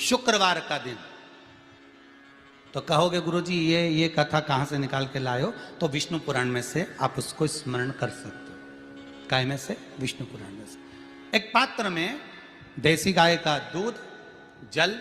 शुक्रवार का दिन। तो कहोगे गुरुजी ये कथा कहां से निकाल के लाए हो? तो विष्णु पुराण में से आप उसको स्मरण कर सकते हो। काय में से? विष्णु पुराण में से। एक पात्र में देसी गाय का दूध, जल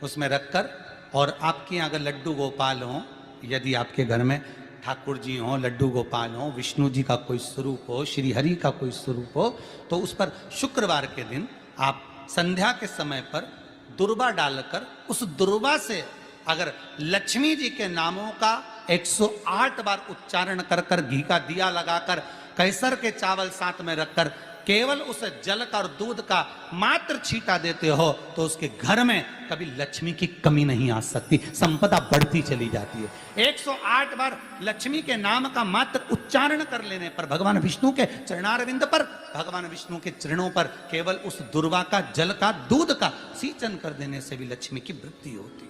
उसमें रखकर, और आपके यहाँ अगर लड्डू गोपाल हो, यदि आपके घर में ठाकुर जी हो, लड्डू गोपाल हो, विष्णु जी का कोई स्वरूप हो, श्री हरि का कोई स्वरूप हो, तो उस पर शुक्रवार के दिन आप संध्या के समय पर दुर्वा डालकर, उस दुर्वा से अगर लक्ष्मी जी के नामों का 108 बार उच्चारण कर कर, घी का दिया लगाकर, कैसर के चावल साथ में रखकर केवल उस जल का और दूध का मात्र छींटा देते हो, तो उसके घर में कभी लक्ष्मी की कमी नहीं आ सकती, संपदा बढ़ती चली जाती है। 108 बार लक्ष्मी के नाम का मात्र उच्चारण कर लेने पर, भगवान विष्णु के चरणारविंद पर, भगवान विष्णु के चरणों पर केवल उस दुर्वा का, जल का, दूध का सींचन कर देने से भी लक्ष्मी की वृद्धि होती,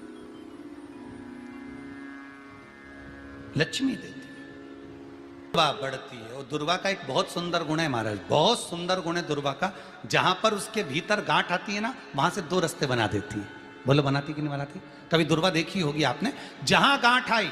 लक्ष्मी देती, दुर्वा बढ़ती है। और दुर्वा का एक बहुत सुंदर गुण है महाराज, बहुत सुंदर गुण है दुर्वा का। जहां पर उसके भीतर गांठ आती है ना, वहां से 2 रास्ते बना देती है। बोलो बनाती कि नहीं बनाती? कभी दुर्वा देखी होगी आपने? जहां गांठ आई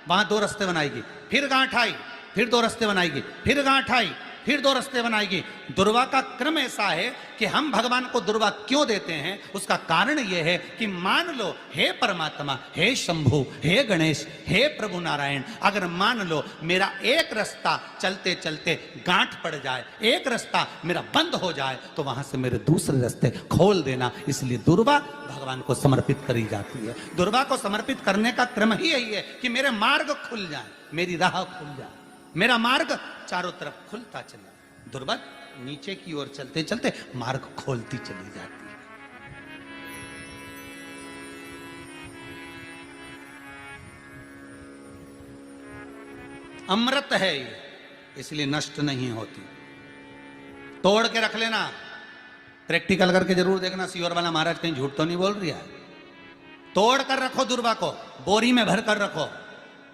वहां 2 रास्ते बनाएगी, फिर गांठ आई फिर 2 रास्ते बनाएगी, फिर गांठ आई फिर 2 रास्ते बनाएगी। दुर्वा का क्रम ऐसा है कि हम भगवान को दुर्वा क्यों देते हैं, उसका कारण यह है कि मान लो हे परमात्मा, हे शंभु, हे गणेश, हे प्रभु नारायण, अगर मान लो मेरा एक रास्ता चलते चलते गांठ पड़ जाए, एक रास्ता मेरा बंद हो जाए, तो वहां से मेरे दूसरे रास्ते खोल देना। इसलिए दुर्वा भगवान को समर्पित करी जाती है। दुर्वा को समर्पित करने का क्रम ही यही है कि मेरे मार्ग खुल जाए, मेरी राह खुल जाए, मेरा मार्ग चारों तरफ खुलता चला। दुर्वा नीचे की ओर चलते चलते मार्ग खोलती चली जाती है। अमृत है ये, इसलिए नष्ट नहीं होती। तोड़ के रख लेना, प्रैक्टिकल करके जरूर देखना, सियोर वाला महाराज कहीं झूठ तो नहीं बोल रहा है। तोड़ कर रखो दुर्वा को, बोरी में भर कर रखो,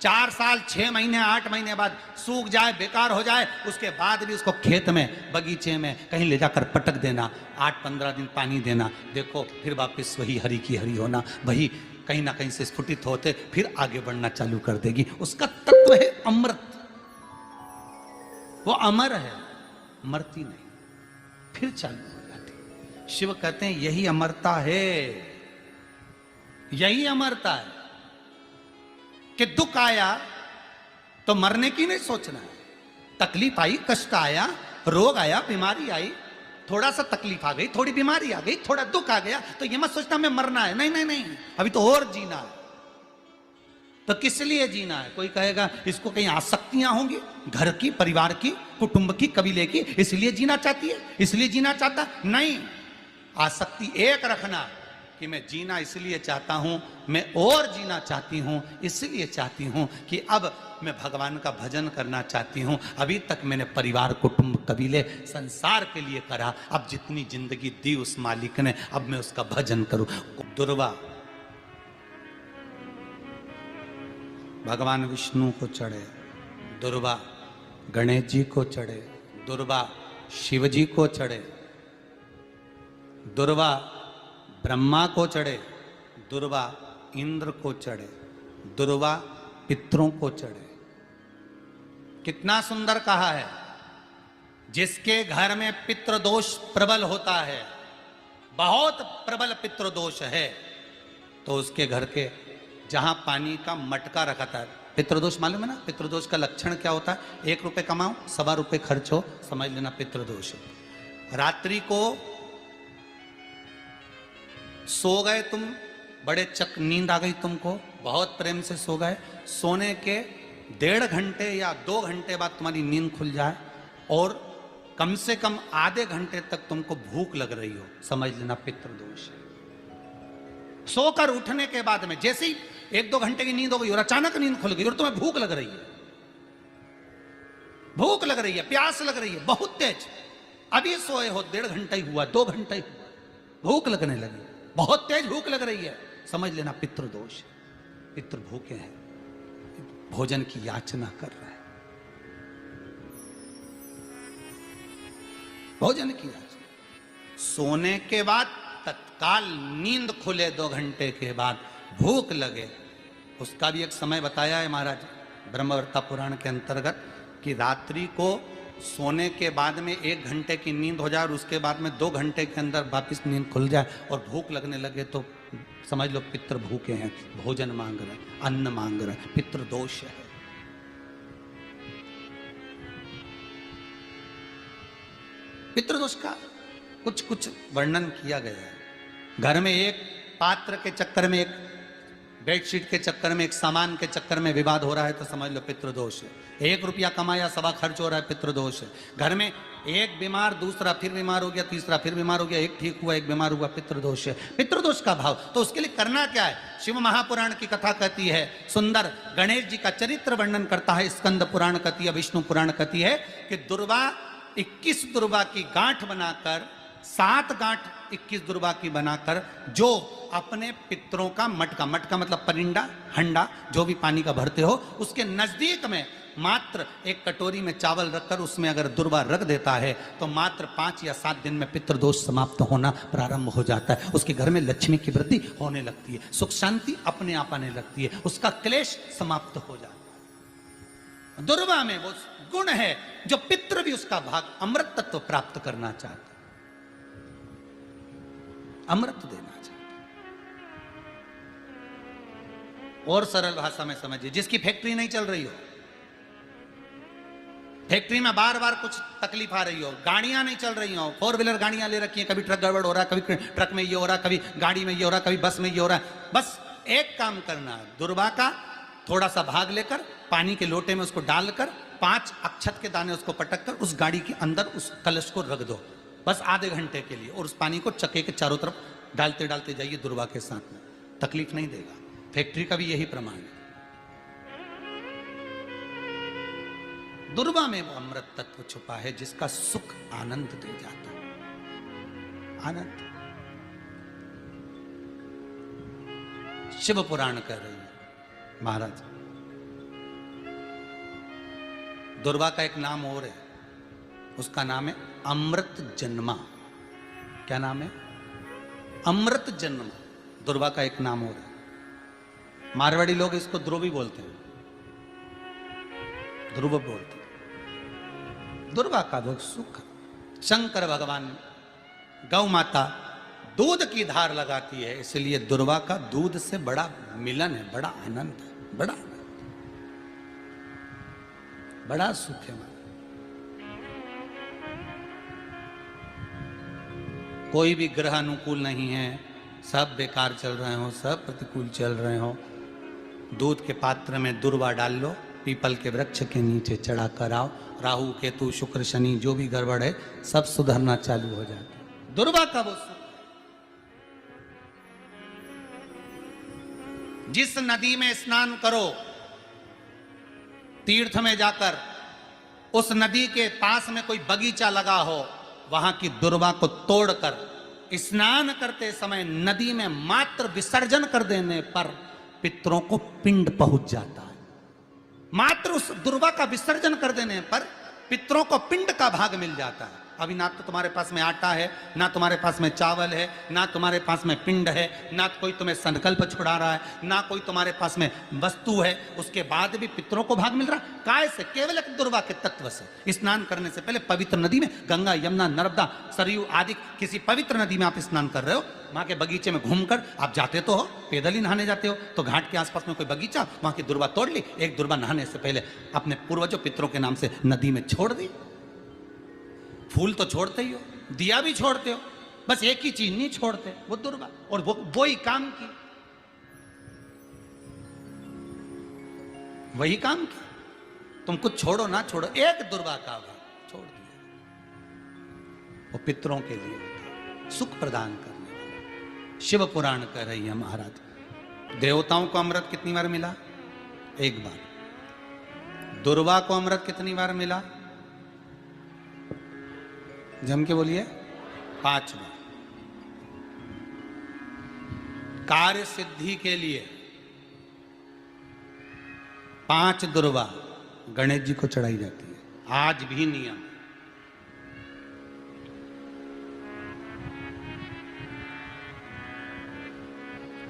4 साल 6 महीने 8 महीने बाद सूख जाए, बेकार हो जाए, उसके बाद भी उसको खेत में, बगीचे में कहीं ले जाकर पटक देना, 8-15 दिन पानी देना, देखो फिर वापस वही हरि की हरि होना, वही कहीं ना कहीं से स्फुटित होते फिर आगे बढ़ना चालू कर देगी। उसका तत्व है अमृत, वो अमर है, मरती नहीं, फिर चालू हो जाती। शिव कहते हैं यही अमरता है, यही अमरता है कि दुख आया तो मरने की नहीं सोचना है। तकलीफ आई, कष्ट आया, रोग आया, बीमारी आई, थोड़ा सा तकलीफ आ गई, थोड़ी बीमारी आ गई, थोड़ा दुख आ गया, तो ये मत सोचना मैं मरना है। नहीं नहीं नहीं, अभी तो और जीना है। तो किस लिए जीना है? कोई कहेगा इसको कहीं आसक्तियां होंगी, घर की, परिवार की, कुटुंब की, कबीले की, इसलिए जीना चाहती है, इसलिए जीना चाहता नहीं। आसक्ति एक रखना कि मैं जीना इसलिए चाहता हूं, मैं और जीना चाहती हूं, इसलिए चाहती हूं कि अब मैं भगवान का भजन करना चाहती हूं। अभी तक मैंने परिवार, कुटुंब, कबीले, संसार के लिए करा, अब जितनी जिंदगी दी उस मालिक ने, अब मैं उसका भजन करूं। दुर्वा भगवान विष्णु को चढ़े, दुर्वा गणेश जी को चढ़े, दुर्वा शिव जी को चढ़े, दुर्वा ब्रह्मा को चढ़े, दुर्वा इंद्र को चढ़े, दुर्वा पितरों को चढ़े। कितना सुंदर कहा है। जिसके घर में पितृदोष प्रबल होता है, बहुत प्रबल पितृदोष है, तो उसके घर के जहां पानी का मटका रखा था, पितृदोष मालूम है ना? पितृदोष का लक्षण क्या होता है? 1 रुपए कमाओ, 1.25 रुपए खर्च हो, समझ लेना पितृदोष। रात्रि को सो गए तुम, बड़े चक नींद आ गई तुमको, बहुत प्रेम से सो गए, सोने के 1.5 घंटे या 2 घंटे बाद तुम्हारी नींद खुल जाए और कम से कम आधे घंटे तक तुमको भूख लग रही हो, समझ लेना पितृदोष है। सोकर उठने के बाद में जैसे ही 1-2 घंटे की नींद हो गई और अचानक नींद खुल गई और तुम्हें भूख लग रही है, भूख लग रही है, प्यास लग रही है बहुत तेज, अभी सोए हो, 1.5 घंटा ही हुआ, 2 घंटा ही हुआ, भूख लगने लगी, बहुत तेज भूख लग रही है, समझ लेना पितृदोष। पितृ भूखे हैं, भोजन की याचना कर रहे हैं, भोजन की याचना। सोने के बाद तत्काल नींद खुले 2 घंटे के बाद, भूख लगे, उसका भी एक समय बताया है महाराज ब्रह्मवर्ता पुराण के अंतर्गत कि रात्रि को सोने के बाद में 1 घंटे की नींद हो जाए और उसके बाद में 2 घंटे के अंदर वापिस नींद खुल जाए और भूख लगने लगे तो समझ लो पितृ भूखे हैं, भोजन मांग रहे, अन्न मांग रहे, पितृ दोष है। पितृदोष का कुछ कुछ वर्णन किया गया है। घर में एक पात्र के चक्कर में, एक बेडशीट के चक्कर में, एक सामान के चक्कर में विवाद हो रहा है तो समझ लो पितृदोष है। 1 रुपया कमाया, सवा खर्च हो रहा है, पितृदोष है। घर में एक बीमार, दूसरा फिर बीमार हो गया, तीसरा फिर बीमार हो गया, एक ठीक हुआ, एक बीमार हुआ, पितृदोष है। पितृदोष का भाव, तो उसके लिए करना क्या है? शिव महापुराण की कथा कहती है, सुंदर गणेश जी का चरित्र वर्णन करता है, स्कंद पुराण कहती है, विष्णु पुराण कहती है कि दुर्वा 21 दुर्वा की गांठ बनाकर, 7 गांठ 21 दुर्वा की बनाकर जो अपने पितरों का मटका, मटका मतलब परिंडा, हंडा, जो भी पानी का भरते हो, उसके नजदीक में मात्र एक कटोरी में चावल रखकर उसमें अगर दुर्वा रख देता है तो मात्र 5 या 7 दिन में पितृदोष समाप्त होना प्रारंभ हो जाता है। उसके घर में लक्ष्मी की वृद्धि होने लगती है, सुख शांति अपने आप आने लगती है, उसका क्लेश समाप्त हो जाता है। दुर्वा में वो गुण है जो पितृ भी उसका भाग अमृत तत्व प्राप्त करना चाहता, अमृत देना चाहता। और सरल भाषा में समझिए, जिसकी फैक्ट्री नहीं चल रही हो, फैक्ट्री में बार बार कुछ तकलीफ आ रही हो, गाड़ियां नहीं चल रही हो, 4 व्हीलर गाड़ियां ले रखी हैं, कभी ट्रक गड़बड़ हो रहा है, कभी ट्रक में ये हो रहा है, कभी गाड़ी में ये हो रहा है, कभी बस में ये हो रहा है, बस एक काम करना है, दुर्वा का थोड़ा सा भाग लेकर पानी के लोटे में उसको डालकर 5 अक्षत के दाने उसको पटक कर उस गाड़ी के अंदर उस कलश को रख दो, बस आधे घंटे के लिए, और उस पानी को चक्के के चारों तरफ डालते डालते जाइए दुर्वा के साथ में, तकलीफ नहीं देगा। फैक्ट्री का भी यही प्रमाण है। दुर्वा में वो अमृत तत्व छुपा है जिसका सुख आनंद दे जाता है, आनंद। शिव पुराण कह रही है महाराज, दुर्वा का एक नाम और है, उसका नाम है अमृत जन्मा। क्या नाम है? अमृत जन्मा। दुर्वा का एक नाम और है। मारवाड़ी लोग इसको ध्रुवी बोलते हैं, ध्रुव बोलते हैं। दुर्वा का वो सुख, शंकर भगवान गौ माता दूध की धार लगाती है, इसलिए दुर्वा का दूध से बड़ा मिलन है, बड़ा आनंद है, बड़ा आनंद, बड़ा सुख है। कोई भी ग्रह अनुकूल नहीं है, सब बेकार चल रहे हो, सब प्रतिकूल चल रहे हो, दूध के पात्र में दुर्वा डाल लो, पीपल के वृक्ष के नीचे चढ़ा कर आओ, राहु केतु शुक्र शनि जो भी गड़बड़ है सब सुधरना चालू हो जाता है। दुर्वा का वो सुख। जिस नदी में स्नान करो, तीर्थ में जाकर उस नदी के पास में कोई बगीचा लगा हो, वहां की दुर्वा को तोड़कर स्नान करते समय नदी में मात्र विसर्जन कर देने पर पितरों को पिंड पहुंच जाता है। मात्र उस दुर्वा का विसर्जन कर देने पर पितरों को पिंड का भाग मिल जाता है। अभी ना तो तुम्हारे पास में आटा है, ना तुम्हारे पास में चावल है, ना तुम्हारे पास में पिंड है, ना कोई तुम्हें संकल्प छुड़ा रहा है, ना कोई तुम्हारे पास में वस्तु है, उसके बाद भी पितरों को भाग मिल रहा है। काय से? केवल एक दुर्वा के तत्व से। स्नान करने से पहले पवित्र नदी में, गंगा यमुना नर्मदा सरयू आदि किसी पवित्र नदी में आप स्नान कर रहे हो, वहां के बगीचे में घूमकर आप जाते तो हो, पैदल ही नहाने जाते हो, तो घाट के आसपास में कोई बगीचा, वहां की दुर्वा तोड़ ली, एक दुर्वा नहाने से पहले अपने पूर्वजों पितरों के नाम से नदी में छोड़ दी। फूल तो छोड़ते ही हो, दिया भी छोड़ते हो, बस एक ही चीज नहीं छोड़ते, वो दुर्वा, और वो ही काम की, वही काम की। तुम कुछ छोड़ो ना छोड़ो, एक दुर्वा का भाग छोड़ दिया, वो पितरों के लिए होता, सुख प्रदान करने वाला। शिव पुराण कह रही है महाराज, देवताओं को अमृत कितनी बार मिला? 1 बार। दुर्वा को अमृत कितनी बार मिला? जम के बोलिए, 5 बार। कार्य सिद्धि के लिए 5 दुर्वा गणेश जी को चढ़ाई जाती है, आज भी नियम।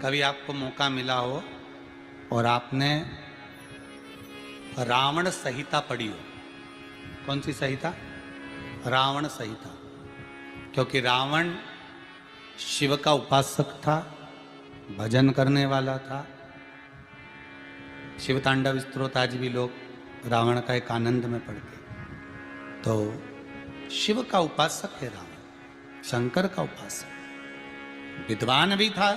कभी आपको मौका मिला हो और आपने रावण संहिता पढ़ी हो। कौन सी संहिता? रावण संहिता। क्योंकि रावण शिव का उपासक था, भजन करने वाला था। शिव तांडव स्तोत्र आज भी लोग रावण का एक आनंद में पढ़ते। तो शिव का उपासक है रावण, शंकर का उपासक। विद्वान भी था,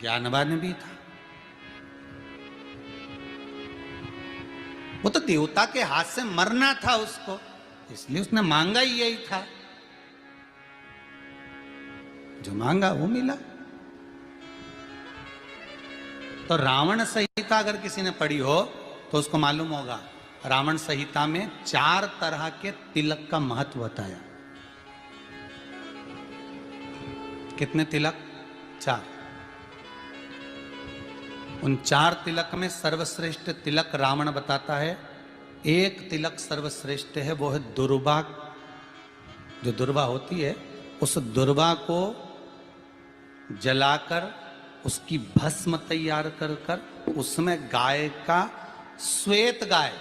ज्ञानवान भी था। वो तो देवता के हाथ से मरना था उसको, इसलिए उसने मांगा ही यही था। जो मांगा वो मिला। तो रावण संहिता अगर किसी ने पढ़ी हो तो उसको मालूम होगा, रावण संहिता में 4 तरह के तिलक का महत्व बताया। कितने तिलक? 4। उन 4 तिलक में सर्वश्रेष्ठ तिलक रावण बताता है। एक तिलक सर्वश्रेष्ठ है, वो है दुर्वा। जो दुर्वा होती है, उस दुर्वा को जलाकर उसकी भस्म तैयार कर कर उसमें गाय का श्वेत गाय,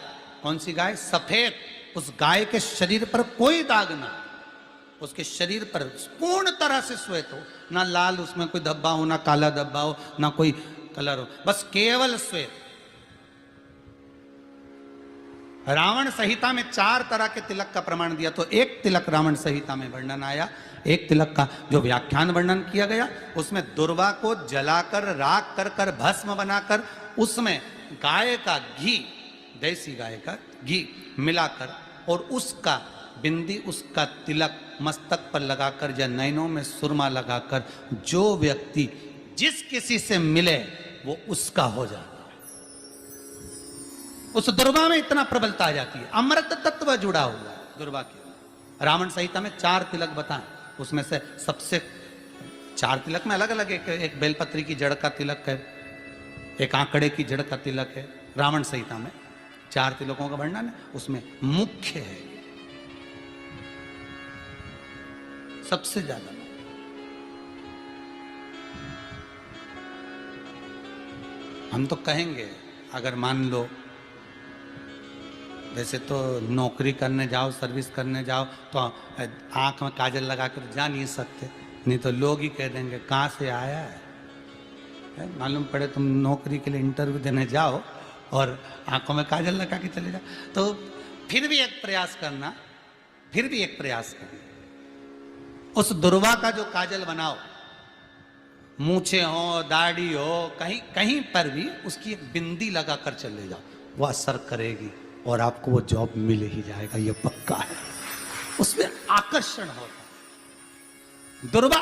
कौन सी गाय? सफेद। उस गाय के शरीर पर कोई दाग ना, उसके शरीर पर पूर्ण तरह से श्वेत हो, ना लाल उसमें कोई धब्बा हो, ना काला धब्बा हो, ना कोई कलर हो, बस केवल श्वेत। रावण संहिता में 4 तरह के तिलक का प्रमाण दिया। तो एक तिलक रावण संहिता में वर्णन आया, एक तिलक का जो व्याख्यान वर्णन किया गया, उसमें दुर्वा को जलाकर राख कर कर भस्म बनाकर उसमें गाय का घी, देसी गाय का घी मिलाकर और उसका बिंदी, उसका तिलक मस्तक पर लगाकर या नैनों में सुरमा लगाकर जो व्यक्ति जिस किसी से मिले वो उसका हो जाता। उस दुर्वा में इतना प्रबलता आ जाती है, अमृत तत्व जुड़ा हुआ है दुर्वा के। रावण संहिता में 4 तिलक बताएं, उसमें से सबसे 4 तिलक में अलग अलग, एक बेलपत्री की जड़ का तिलक है, एक आंकड़े की जड़ का तिलक है। रावण संहिता में 4 तिलकों का वर्णन है, उसमें मुख्य है सबसे ज्यादा। हम तो कहेंगे, अगर मान लो वैसे तो नौकरी करने जाओ, सर्विस करने जाओ तो आंख में काजल लगा कर जा नहीं सकते, नहीं तो लोग ही कह देंगे कहाँ से आया है। मालूम पड़े तुम नौकरी के लिए इंटरव्यू देने जाओ और आंखों में काजल लगा के चले जाओ, तो फिर भी एक प्रयास करना, फिर भी एक प्रयास करना। उस दुर्वा का जो काजल बनाओ, मूछे हो, दाढ़ी हो, कहीं कहीं पर भी उसकी एक बिंदी लगा कर चले जाओ, वो असर करेगी और आपको वो जॉब मिल ही जाएगा, ये पक्का है। उसमें आकर्षण होता है। दुर्वा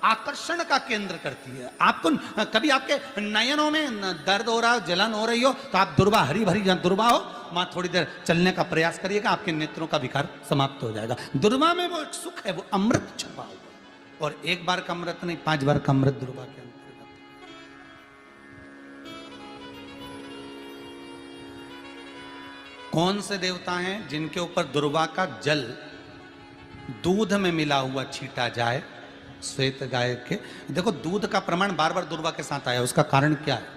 आकर्षण का केंद्र करती है। आपको कभी आपके नयनों में दर्द हो रहा हो, जलन हो रही हो, तो आप दुर्वा, हरी भरी जहाँ दुर्वा हो वहां थोड़ी देर चलने का प्रयास करिएगा, आपके नेत्रों का विकार समाप्त हो जाएगा। दुर्वा में वो एक सुख है, वो अमृत छुपा हुआ, और एक बार का अमृत नहीं, 5 बार का अमृत दुर्वा के अंदर। कौन से देवता हैं जिनके ऊपर दुर्वा का जल दूध में मिला हुआ छीटा जाए? श्वेत गाय के। देखो दूध का प्रमाण बार बार दुर्वा के साथ आया, उसका कारण क्या है?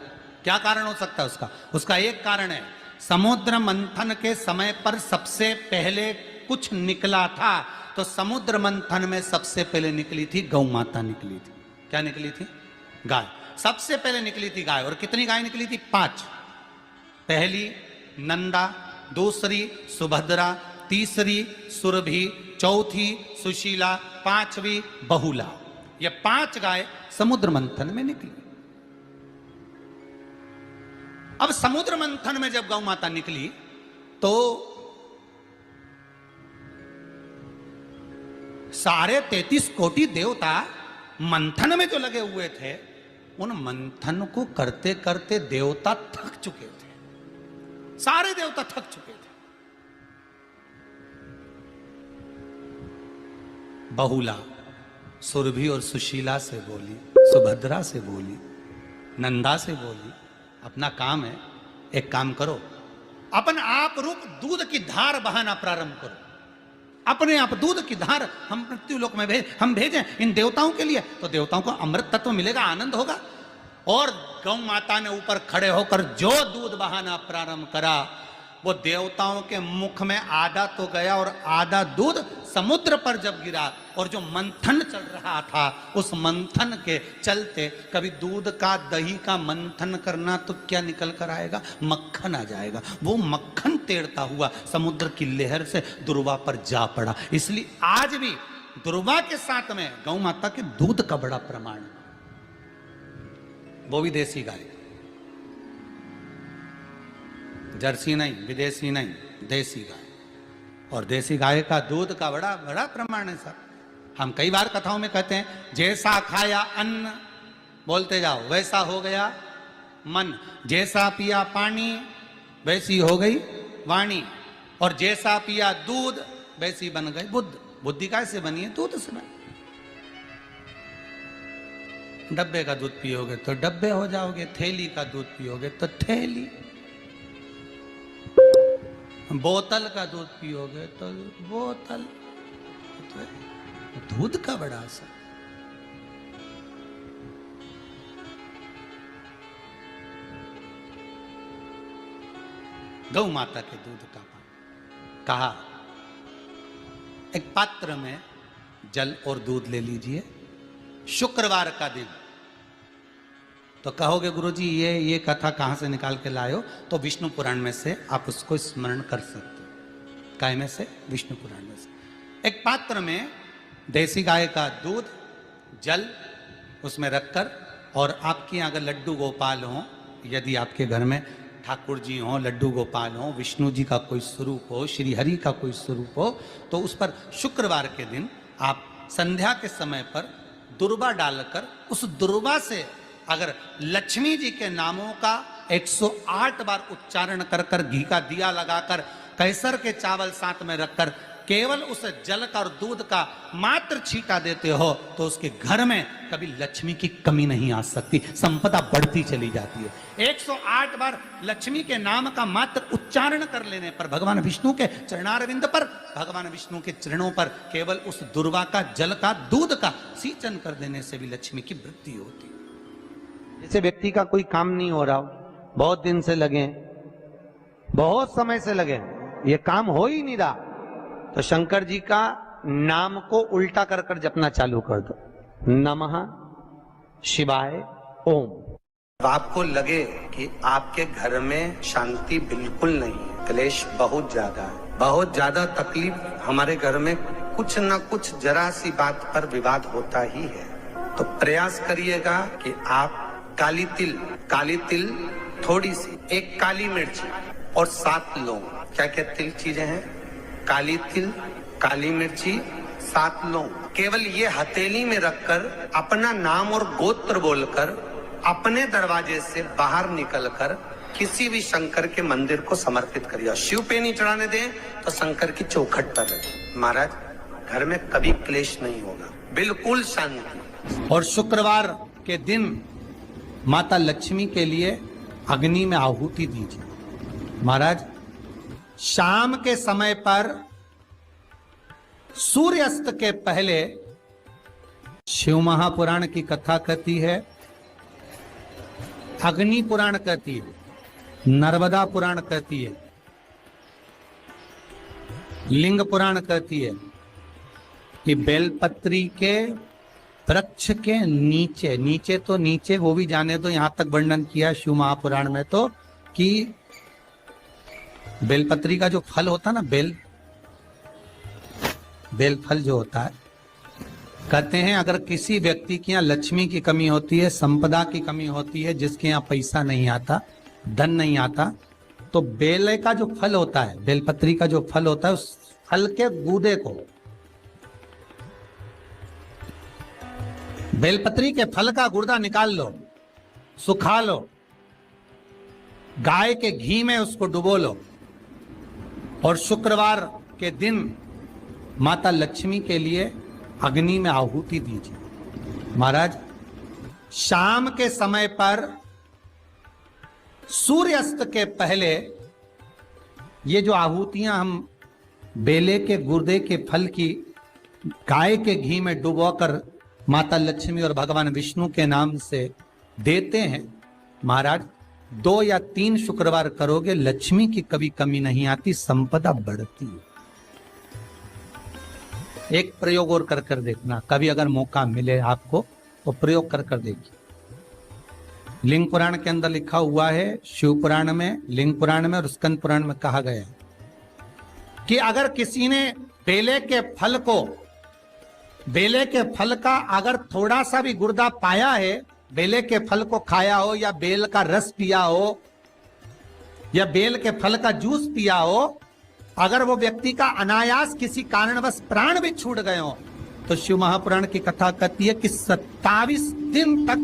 क्या कारण हो सकता है उसका? उसका एक कारण है, समुद्र मंथन के समय पर सबसे पहले कुछ निकला था, तो समुद्र मंथन में सबसे पहले निकली थी गौ माता निकली थी। क्या निकली थी? गाय। सबसे पहले निकली थी गाय। और कितनी गाय निकली थी? 5। पहली नंदा, दूसरी सुभद्रा, तीसरी सुरभि, चौथी सुशीला, 5वीं बहुला। ये 5 गाय समुद्र मंथन में निकली। अब समुद्र मंथन में जब गौ माता निकली तो सारे 33 कोटि देवता मंथन में जो लगे हुए थे, उन मंथन को करते करते देवता थक चुके थे। सारे देवता थक चुके थे। बहुला सुरभि और सुशीला से बोली, सुभद्रा से बोली, नंदा से बोली, अपना काम है, एक काम करो, अपन आप रूप दूध की धार बहाना प्रारंभ करो। अपने आप दूध की धार हम मृत्यु लोक में हम भेजें इन देवताओं के लिए, तो देवताओं को अमृत तत्व मिलेगा, आनंद होगा। और गौ माता ने ऊपर खड़े होकर जो दूध बहाना प्रारंभ करा, वो देवताओं के मुख में आधा तो गया और आधा दूध समुद्र पर जब गिरा, और जो मंथन चल रहा था उस मंथन के चलते, कभी दूध का दही का मंथन करना तो क्या निकल कर आएगा, मक्खन आ जाएगा। वो मक्खन तैरता हुआ समुद्र की लहर से दुर्वा पर जा पड़ा। इसलिए आज भी दुर्वा के साथ में गौ माता के दूध का बड़ा प्रमाण, वो भी देसी गाय, जर्सी नहीं, विदेशी नहीं, देसी गाय। और देसी गाय का दूध का बड़ा बड़ा प्रमाण है सर। हम कई बार कथाओं में कहते हैं, जैसा खाया अन्न, बोलते जाओ, वैसा हो गया मन, जैसा पिया पानी वैसी हो गई वाणी, और जैसा पिया दूध वैसी बन गई बुद्ध। बुद्धि कैसे बनी है? दूध से बनी। डब्बे का दूध पियोगे तो डब्बे हो जाओगे, थैली का दूध पियोगे तो थैली, बोतल का दूध पियोगे तो बोतल। तो दूध का बड़ा असर। गौ माता के दूध का पान। कहा एक पात्र में जल और दूध ले लीजिए, शुक्रवार का दिन। तो कहोगे गुरुजी ये कथा कहां से निकाल के लाए हो? तो विष्णु पुराण में से आप उसको स्मरण कर सकते हो। काय में से? विष्णु पुराण में से। एक पात्र में देसी गाय का दूध, जल उसमें रखकर, और आपके अगर लड्डू गोपाल हो, यदि आपके घर में ठाकुर जी हो, लड्डू गोपाल हो, विष्णु जी का कोई स्वरूप हो, श्री हरि का कोई स्वरूप हो, तो उस पर शुक्रवार के दिन आप संध्या के समय पर दुर्वा डालकर, उस दुर्वा से अगर लक्ष्मी जी के नामों का 108 बार उच्चारण कर कर, घी का दिया लगाकर, कैसर के चावल साथ में रखकर, केवल उस जल का और दूध का मात्र छींटा देते हो, तो उसके घर में कभी लक्ष्मी की कमी नहीं आ सकती, संपदा बढ़ती चली जाती है। 108 बार लक्ष्मी के नाम का मात्र उच्चारण कर लेने पर, भगवान विष्णु के चरणारविंद पर, भगवान विष्णु के चरणों पर केवल उस दुर्वा का, जल का, दूध का सिंचन कर देने से भी लक्ष्मी की वृद्धि होती है। जैसे व्यक्ति का कोई काम नहीं हो रहा हो, बहुत दिन से लगे, बहुत समय से लगे, ये काम हो ही नहीं रहा, तो शंकर जी का नाम को उल्टा कर कर जपना चालू कर दो, नमः शिवाय ओम। आपको लगे कि आपके घर में शांति बिल्कुल नहीं है, क्लेश बहुत ज्यादा है, बहुत ज्यादा तकलीफ, हमारे घर में कुछ न कुछ जरा सी बात पर विवाद होता ही है, तो प्रयास करिएगा कि आप काली तिल थोड़ी सी, एक काली मिर्ची और 7 लौंग, क्या क्या तिल चीजें हैं, काली तिल, काली मिर्ची, 7 लौंग, केवल ये हथेली में रखकर अपना नाम और गोत्र बोलकर अपने दरवाजे से बाहर निकलकर किसी भी शंकर के मंदिर को समर्पित करिए। शिव पे नहीं चढ़ाने दें तो शंकर की चौखट पर रखें। महाराज, घर में कभी क्लेश नहीं होगा, बिल्कुल शांति। और शुक्रवार के दिन माता लक्ष्मी के लिए अग्नि में आहुति दीजिए। महाराज, शाम के समय पर सूर्यास्त के पहले शिव महापुराण की कथा कहती है, अग्नि पुराण कहती है, नर्मदा पुराण कहती है, लिंग पुराण कहती है कि बेलपत्री के वृक्ष के नीचे, नीचे तो नीचे वो भी जाने दो, यहां तक वर्णन किया शिव महापुराण में तो कि बेलपत्री का जो फल होता है ना, बेल फल जो होता है, कहते हैं अगर किसी व्यक्ति के यहाँ लक्ष्मी की कमी होती है, संपदा की कमी होती है, जिसके यहाँ पैसा नहीं आता, धन नहीं आता, तो बेल का जो फल होता है, बेलपत्री का जो फल होता है, उस फल के गूदे को, बेलपत्री के फल का गुर्दा निकाल लो, सुखा लो, गाय के घी में उसको डुबो लो, और शुक्रवार के दिन माता लक्ष्मी के लिए अग्नि में आहुति दीजिए। महाराज, शाम के समय पर सूर्यास्त के पहले ये जो आहुतियां हम बेले के गुर्दे के फल की गाय के घी में डुबोकर माता लक्ष्मी और भगवान विष्णु के नाम से देते हैं महाराज। 2 या 3 शुक्रवार करोगे, लक्ष्मी की कभी कमी नहीं आती, संपदा बढ़ती है। एक प्रयोग और कर देखना, कभी अगर मौका मिले आपको तो प्रयोग कर देखिए। लिंग पुराण के अंदर लिखा हुआ है, शिव पुराण में, लिंग पुराण में और स्कंद पुराण में कहा गया है कि अगर किसी ने बेले के फल का अगर थोड़ा सा भी गुर्दा पाया है, बेले के फल को खाया हो या बेल का रस पिया हो या बेल के फल का जूस पिया हो, अगर वो व्यक्ति का अनायास किसी कारणवश प्राण भी छूट गए हो, तो शिव महापुराण की कथा कहती है कि 27 दिन तक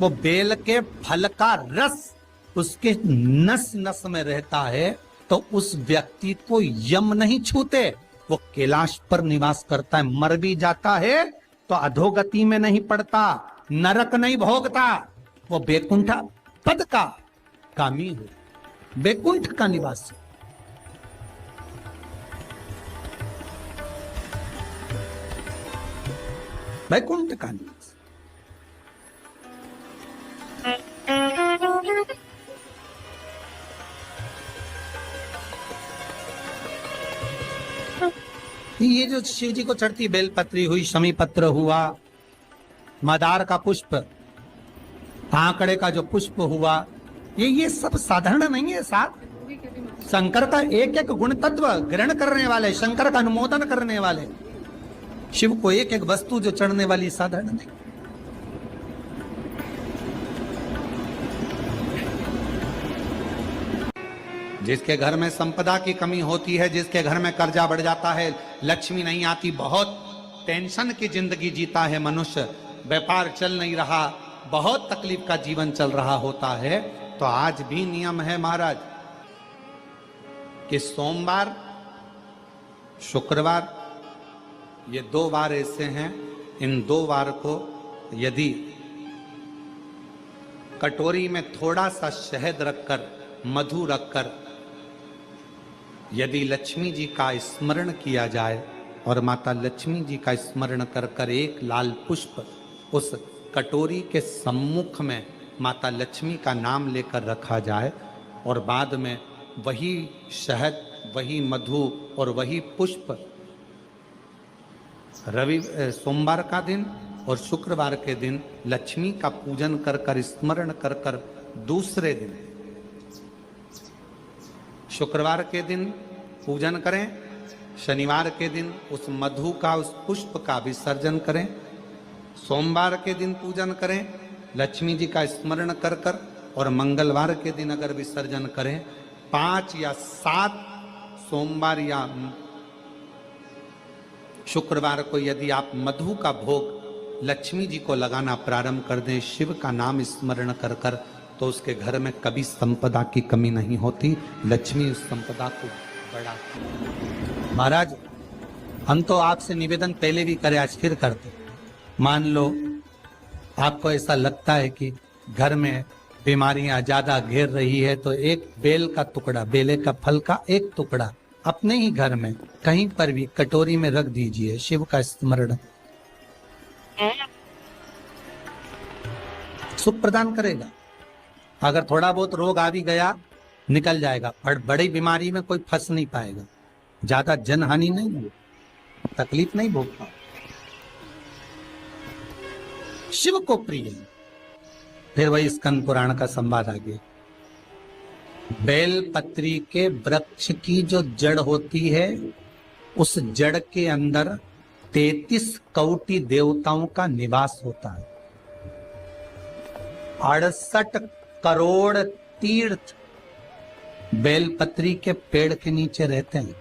वो बेल के फल का रस उसके नस नस में रहता है, तो उस व्यक्ति को यम नहीं छूते, वो कैलाश पर निवास करता है। मर भी जाता है तो अधोगति में नहीं पड़ता, नरक नहीं भोगता, वो बैकुंठ पद का कामी हो, बैकुंठ का निवासी। बैकुंठ का निवासी। ये जो शिव जी को चढ़ती बेलपत्री हुई, शमी पत्र हुआ, मदार का पुष्प, आंकड़े का जो पुष्प हुआ, ये सब साधारण नहीं है। साथ शंकर का एक एक गुण तत्व ग्रहण करने वाले, शंकर का अनुमोदन करने वाले, शिव को एक एक वस्तु जो चढ़ने वाली साधारण नहीं। जिसके घर में संपदा की कमी होती है, जिसके घर में कर्जा बढ़ जाता है, लक्ष्मी नहीं आती, बहुत टेंशन की जिंदगी जीता है मनुष्य, व्यापार चल नहीं रहा, बहुत तकलीफ का जीवन चल रहा होता है, तो आज भी नियम है महाराज कि सोमवार, शुक्रवार, ये 2 बार ऐसे हैं, इन 2 बार को यदि कटोरी में थोड़ा सा शहद रखकर, मधु रखकर यदि लक्ष्मी जी का स्मरण किया जाए और माता लक्ष्मी जी का स्मरण कर कर एक लाल पुष्प उस कटोरी के सम्मुख में माता लक्ष्मी का नाम लेकर रखा जाए और बाद में वही शहद, वही मधु और वही पुष्प सोमवार का दिन और शुक्रवार के दिन लक्ष्मी का पूजन कर कर, स्मरण कर कर, दूसरे दिन शुक्रवार के दिन पूजन करें, शनिवार के दिन उस मधु का, उस पुष्प का विसर्जन करें, सोमवार के दिन पूजन करें लक्ष्मी जी का स्मरण कर कर, और मंगलवार के दिन अगर विसर्जन करें, 5 या 7 सोमवार या शुक्रवार को यदि आप मधु का भोग लक्ष्मी जी को लगाना प्रारंभ कर दें, शिव का नाम स्मरण कर कर, तो उसके घर में कभी संपदा की कमी नहीं होती, लक्ष्मी उस संपदा को बढ़ा। महाराज हम तो आपसे निवेदन पहले भी करे, आज फिर करते। मान लो आपको ऐसा लगता है कि घर में बीमारियां ज्यादा घेर रही है, तो एक बेल का टुकड़ा, बेले का फल का एक टुकड़ा अपने ही घर में कहीं पर भी कटोरी में रख दीजिए, शिव का स्मरण, सुख प्रदान करेगा। अगर थोड़ा बहुत रोग आ भी गया निकल जाएगा, पर बड़ी बीमारी में कोई फंस नहीं पाएगा, ज्यादा जनहानि नहीं होगी, तकलीफ नहीं भोगता। शिव को प्रिय है। फिर वही स्कंद पुराण का संवाद आगे, बेल पत्री के वृक्ष की जो जड़ होती है, उस जड़ के अंदर 33 कोटि देवताओं का निवास होता है। 68 करोड़ तीर्थ बेलपत्री के पेड़ के नीचे रहते हैं।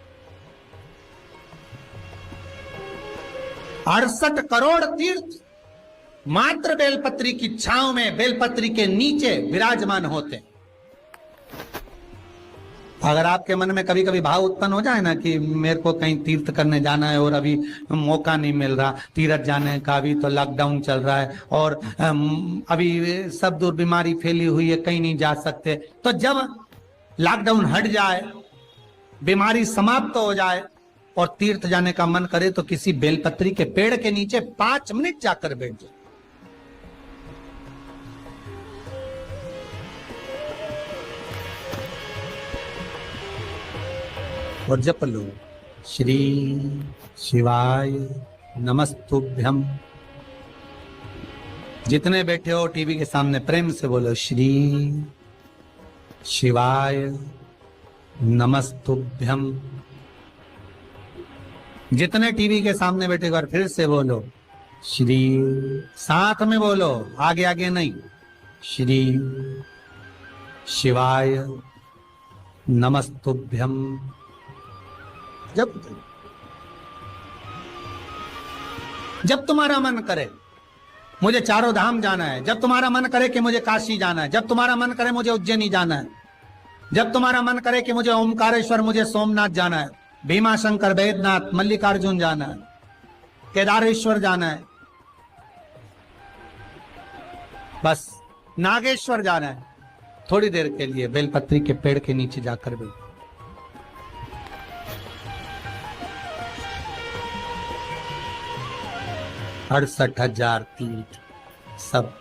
68 करोड़ तीर्थ मात्र बेलपत्री की छांव में, बेलपत्री के नीचे विराजमान होते हैं। अगर आपके मन में कभी कभी भाव उत्पन्न हो जाए ना कि मेरे को कहीं तीर्थ करने जाना है और अभी मौका नहीं मिल रहा, तीर्थ जाने का, अभी तो लॉकडाउन चल रहा है और अभी सब दूर बीमारी फैली हुई है, कहीं नहीं जा सकते, तो जब लॉकडाउन हट जाए, बीमारी समाप्त हो जाए और तीर्थ जाने का मन करे, तो किसी बेलपत्री के पेड़ के नीचे 5 मिनट जाकर बैठ जाए। और जप लो, श्री शिवाय नमस्तुभ्यम। जितने बैठे हो टीवी के सामने प्रेम से बोलो, श्री शिवाय नमस्तुभ्यम। जितने टीवी के सामने बैठे एक बार फिर से बोलो, श्री, साथ में बोलो, आगे आगे नहीं, श्री शिवाय नमस्तुभ्यम। जब तुम्हारा मन करे मुझे चारों धाम जाना है, जब तुम्हारा मन करे कि मुझे काशी जाना है, जब तुम्हारा मन करे मुझे उज्जैनी जाना है, जब तुम्हारा मन करे कि मुझे ओमकारेश्वर, मुझे सोमनाथ जाना है, भीमा शंकर, बैद्यनाथ, मल्लिकार्जुन जाना है, केदारेश्वर जाना है, बस नागेश्वर जाना है, थोड़ी देर के लिए बेलपत्री के पेड़ के नीचे जाकर भी 68,000 तीर्थ सब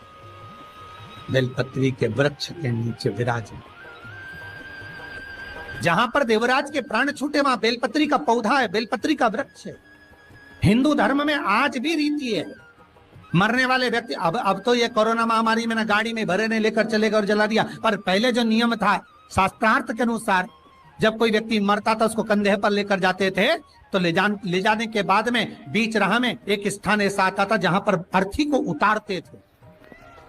बेलपत्री के वृक्ष के नीचे विराजमान। जहां पर देवराज के प्राण छूटे वहां बेलपत्री का पौधा है, बेलपत्री का वृक्ष है। हिंदू धर्म में आज भी रीति है, मरने वाले व्यक्ति, अब तो ये कोरोना महामारी में ना गाड़ी में भरे ने लेकर चले गए और जला दिया, पर पहले जो नियम था शास्त्रार्थ के अनुसार, जब कोई व्यक्ति मरता था उसको कंधे पर लेकर जाते थे, तो ले जाने के बाद में बीच राह में एक स्थान ऐसा आता था जहां पर अर्थी को उतारते थे,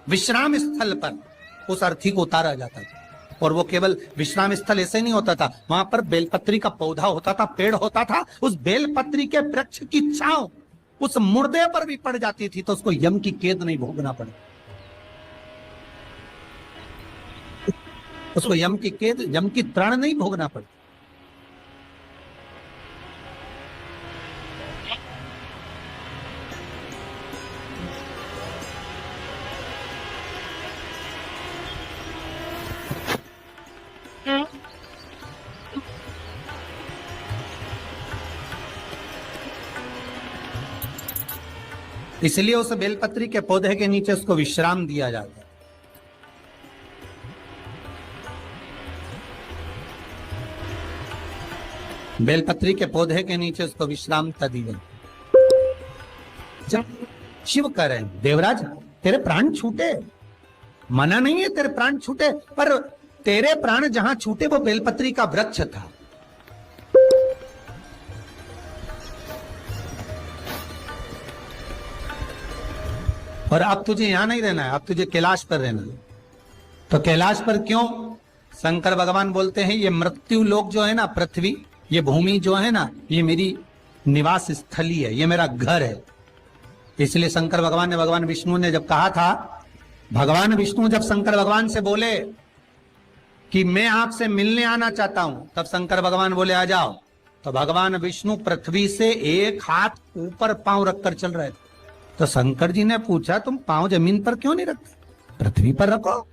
विश्राम स्थल पर उस अर्थी को उतारा जाता था। और वो केवल विश्राम स्थल ऐसे नहीं होता था, वहां पर बेलपत्री का पौधा होता था, पेड़ होता था, उस बेलपत्री के वृक्ष की छांव उस मुर्दे पर भी पड़ जाती थी तो उसको यम की कैद नहीं भोगना पड़े, उसको यम की कैद, यम की त्राण नहीं भोगना पड़े। इसलिए उस बेलपत्री के पौधे के नीचे उसको विश्राम दिया जाता है। बेलपत्री के पौधे के नीचे उसको विश्रामता दी गई। जब शिव कह रहे हैं, देवराज तेरे प्राण छूटे, मना नहीं है तेरे प्राण छूटे, पर तेरे प्राण जहां छूटे वो बेलपत्री का वृक्ष था। और अब तुझे यहां नहीं रहना है, अब तुझे कैलाश पर रहना है। तो कैलाश पर क्यों? शंकर भगवान बोलते हैं ये मृत्यु लोक जो है ना, पृथ्वी, ये भूमि जो है ना, ये मेरी निवास स्थली है, ये मेरा घर है। इसलिए शंकर भगवान ने, भगवान विष्णु ने जब कहा था, भगवान विष्णु जब शंकर भगवान से बोले कि मैं आपसे मिलने आना चाहता हूं, तब शंकर भगवान बोले आ जाओ। तो भगवान विष्णु पृथ्वी से एक हाथ ऊपर पांव रखकर चल रहे थे। तो शंकर जी ने पूछा तुम पांव जमीन पर क्यों नहीं रखते, पृथ्वी पर रखो।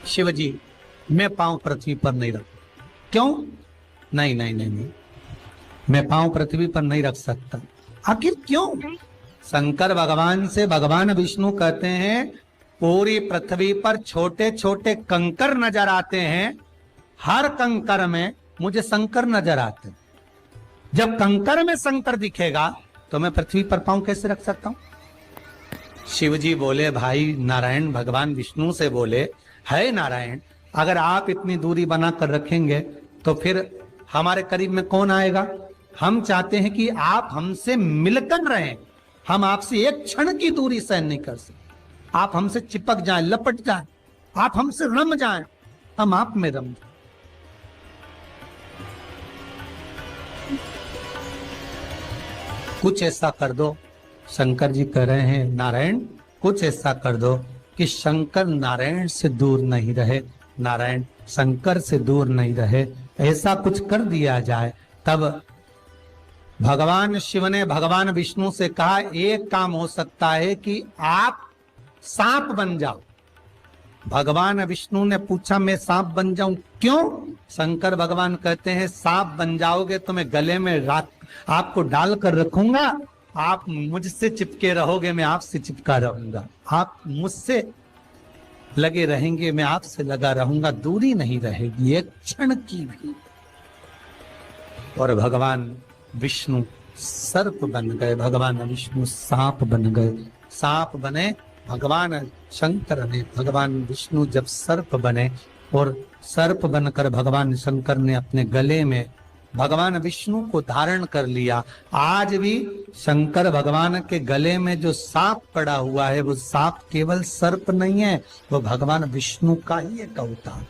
शिव जी मैं पांव पृथ्वी पर नहीं रख, क्यों? नहीं नहीं नहीं नहीं, मैं पांव पृथ्वी पर नहीं रख सकता। आखिर क्यों? शंकर भगवान से भगवान विष्णु कहते हैं पूरी पृथ्वी पर छोटे छोटे कंकर नजर आते हैं, हर कंकर में मुझे शंकर नजर आते हैं। जब कंकर में शंकर दिखेगा तो मैं पृथ्वी पर पांव कैसे रख सकता हूं? शिव जी बोले, भाई नारायण भगवान विष्णु से बोले, है नारायण अगर आप इतनी दूरी बनाकर रखेंगे तो फिर हमारे करीब में कौन आएगा? हम चाहते हैं कि आप हमसे मिलकर रहें, हम आपसे एक क्षण की दूरी सहन नहीं कर सकते। आप हमसे चिपक जाएं, लपट जाएं, आप हमसे रम जाएं, हम आप में रम जाएं। कुछ ऐसा कर दो, शंकर जी कह रहे हैं नारायण कुछ ऐसा कर दो कि शंकर नारायण से दूर नहीं रहे, नारायण शंकर से दूर नहीं रहे, ऐसा कुछ कर दिया जाए। तब भगवान शिव ने भगवान विष्णु से कहा एक काम हो सकता है कि आप सांप बन जाओ। भगवान विष्णु ने पूछा मैं सांप बन जाऊं क्यों? शंकर भगवान कहते हैं सांप बन जाओगे तो मैं गले में आपको डालकर रखूंगा, आप मुझसे चिपके रहोगे, मैं आपसे चिपका रहूंगा, आप मुझसे लगे रहेंगे, मैं आपसे लगा रहूंगा, दूरी नहीं रहेगी एक क्षण की भी। और भगवान विष्णु सर्प बन गए, भगवान विष्णु सांप बन गए। सांप बने भगवान शंकर ने, भगवान विष्णु जब सर्प बने और सर्प बनकर भगवान शंकर ने अपने गले में भगवान विष्णु को धारण कर लिया। आज भी शंकर भगवान के गले में जो सांप पड़ा हुआ है, वो सांप केवल सर्प नहीं है, वो भगवान विष्णु का ही एक अवतार।